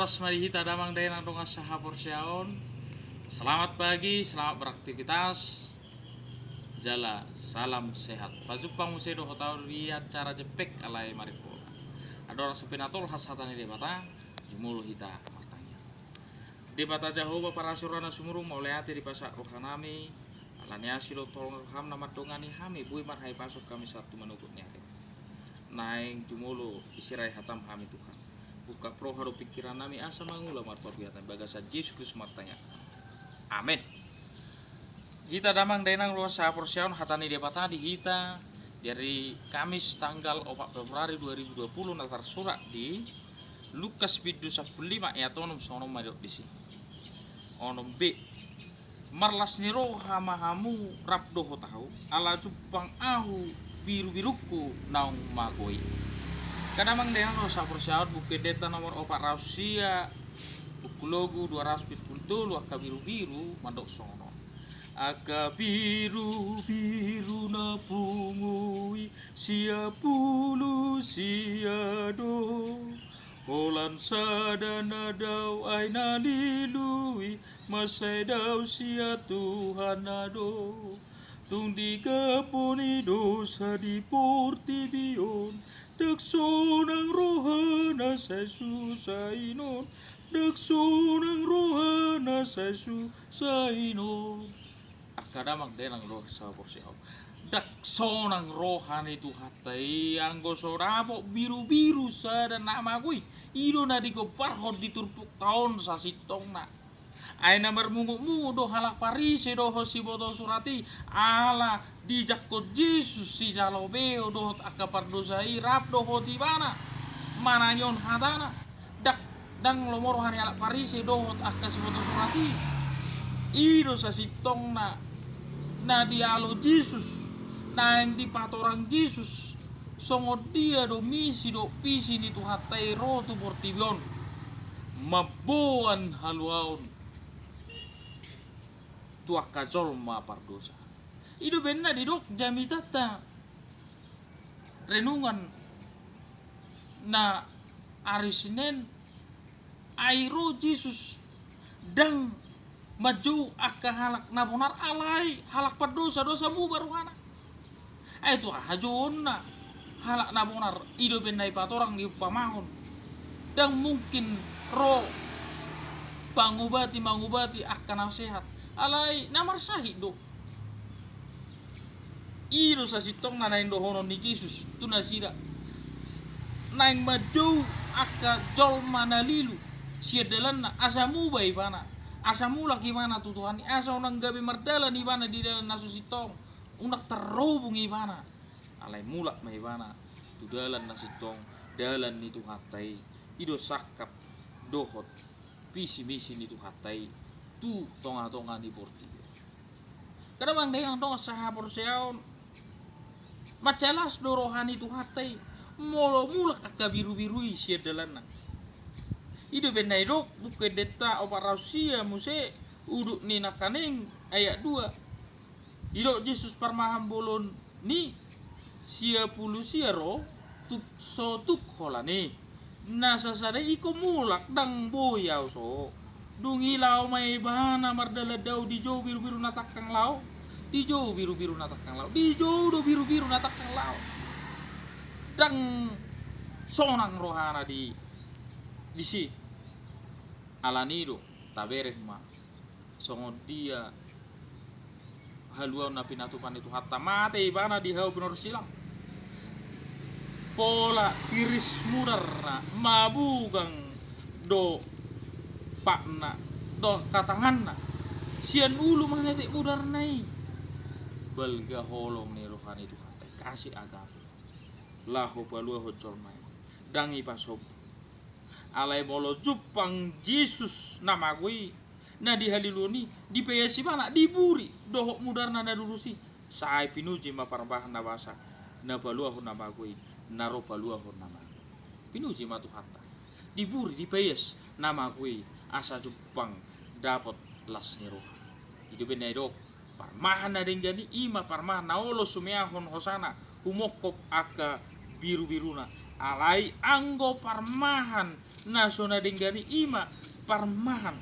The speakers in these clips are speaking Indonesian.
oras marihita damang dayan ang dongas sa haporsyaon. Selamat pagi, selamat beraktivitas. Jala, salam sehat. Pazupang musedo hotaw riat cara jepek alay maripola. Adora sepinatol hasatan di debata, jumulu hita martanya. Debata jahoba para surana sumurung mauleati di pasak rohanami. Alania silo tolong ham nama dongani hami bui marhai pasuk kami satu menukutnya. Naing jumulu isirai hatam hami Tuhan. Buka pro haru pikiran nami asa mangula martor biatan bagasa Yesus martanya. Amin. Kita damang dainang luas saporsiaun hatani debata di kita dari Kamis tanggal 4 Februari 2020 natar surat di Lukas bidu 15 ayat 6 sono madok di sini. Onom B. Marlas niro hamahamu rabdo tahu ala jupang ahu biru-biruku naung magoi. Kadamang dengan rosa persiawan buku data nomor 4 Rusia buku logo 270 aka biru-biru mandok sono aka biru-biru na pungui sia pulu sia do holan sadana dau aina lilui masai dau sia Tuhan nado tung di kaponi dosa di portibion dek sonang rohana saya susainon dek sonang rohana saya susainon akadamang denang roh sabor siau dak sonang rohani tu hatai anggo sorabo biru-biru sada nama kui ido na digo parhod diturpuk tahun sasitong na ay namar mungu do halak parise do hosi boto surati ala di jakko Yesus si jalobeo do akapar dosai rap do hoti bana mananyon hatana dak dang lomoro hani halak parise do akas boto surati ido sasitong na dialo Yesus na yang di patorang Yesus songo dia do misi do pisi ni tu hatai ro tu portibion maboan haluaon tua kajol ma pardosa ido benna di dok jami tata renungan na hari Senin airo Yesus dang maju aka halak nabonar alai halak pardosa dosa mu baruhana ay tu hajonna halak nabonar ido benna patorang di pamahon dang mungkin ro mangubati akan sehat alai namar sahid do iro sa sitong na naing dohonon ni Jesus tu nasida naing madu aka jol manalilu siya dalan na asamu ba ibana asamu lagi mana tu Tuhan asa unang gabi mardala ni ibana di dalan nasu sitong unak terhubung ibana alai mulak ma ibana tu dalan nasitong dalan ni tu hatai ido sakap dohot visi misi ni tu hatai tu tonga-tonga di porti. Kadang dengan tonga sahabor seaon macalas do rohani tu hatai molo mulak aka biru-birui sia dalana. Ido benai dok buke deta opara Rusia muse uduk ni nakaning ayat 2. Ido Yesus parmaham bolon ni sia pulu sia ro tuk so tuk holani. Nasa sare iko mulak dang boyau so. Dungi lau mai bana mardala dau di jo biru-biru natakang lau di jo biru-biru natakang lau di jo do biru-biru natakang lau dang sonang rohana di si alanido tabereh ma songon dia haluau na pinatupan itu hatta mate bana di hau benar silang pola iris mudar na mabugang do pakna do katanganna sian ulu manete mudar nai belga holong ni rohani tu hatai kasih agama lahu balua hojol mai dangi pasob alai bolo jupang Yesus nama kui na di haliluni di peyasi mana diburi dohok mudar nada durusi sai pinuji ma parbahan na basa na balua hon nama kui naro balua hon nama pinuji ma tu hatta diburi di peyas nama kui asa Jepang dapat las niro hidup benai dok parmahan na dengjani ima parmahan na olo sumeahon hosana humokop aka biru-biruna alai anggo parmahan nasona denggani ima parmahan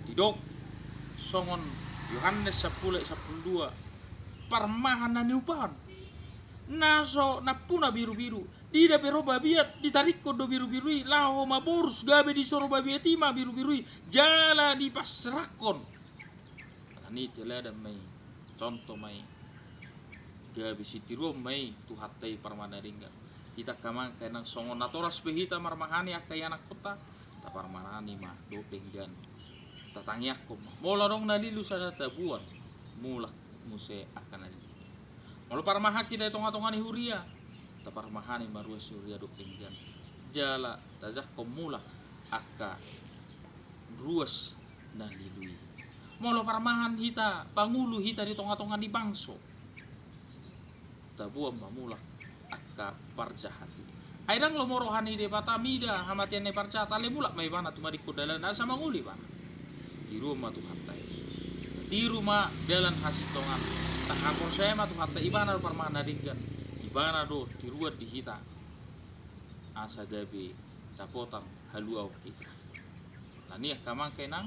didok songon Yohanes 10:12 parmahan na niupan naso napuna biru-biru dida pero babiat ditarik kodo biru-birui laho maborus gabe di soro babiat ima biru-birui jala dipasrakon ani telada mai contoh mai gabe sitirum mai tuhatai parmana ringga kita kamang kenang songon natoras behita marmahani akai anak kota ta parmanani mah do denggan tatangyakom mola dong nalilu sada tabuan mulak muse akan ali molo parmaha kita tonga-tongani huria ta parmahani marua suria do denggan jala tajak komula akka ruas nalilui molo parmahan hita pangulu hita di tonga-tonga di bangso tabuam mamulak akka parjahati airang lo morohani de patamida hamatian ne parjata le mulak mai bana tuma dikudalan asa manguli bana tiru ma tu hatai tiru ma dalan hasil tongan tak hakor saya ma tu hatai ibana parmana dinggan ibana do tiruat di hita asa gabe dapotang haluau kita lani kamang kenang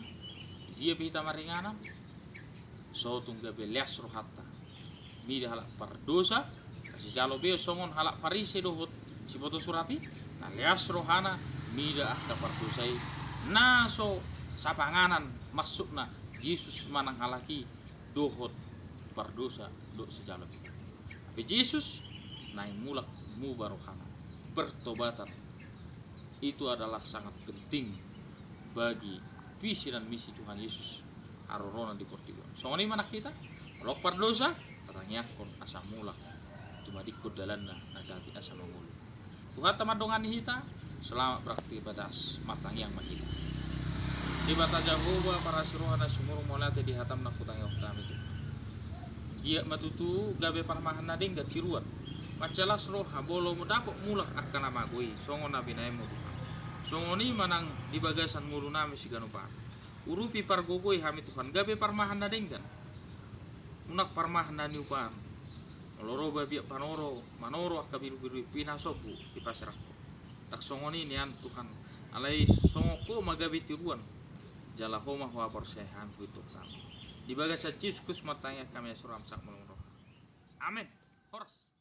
dia bihita maringana so tunggabe lias rohatta mida halak pardosa kasi jalo beo songon halak parise dohot si foto surati na lias rohana mida ahta pardosai na so sapanganan masuk na Yesus manang halaki dohot pardosa do si jalo beo tapi Yesus naik mulak mubarohana bertobatan itu adalah sangat penting bagi visi dan misi Tuhan Yesus arorona di Portugal songoni mana kita lok pardosa katanya kon asa mulak cuma dikut dalanna najati asa mangulu Tuhan tamadongan hita selamat beraktivitas matang yang mahita di bata Jehovah para suruhana sumur molate di hatam na kutang yok kami tu dia matutu gabe parmahan nading gatiruan macelas roh habolo mudapok mulak akan nama goi songon nabi naemu Tuhan songoni manang di bagasan mulu nami si ganupan urupi pargogoi hami Tuhan gabe parmahan nading kan unak parmahan nani upan loro babi panoro manoro akabiru-biru pinasobu di pasar tak songoni nian Tuhan alai songoko magabi tiruan jala homa hoa persehan hutu kami di bagasan Yesus matanya kami suram sak meloro amin horas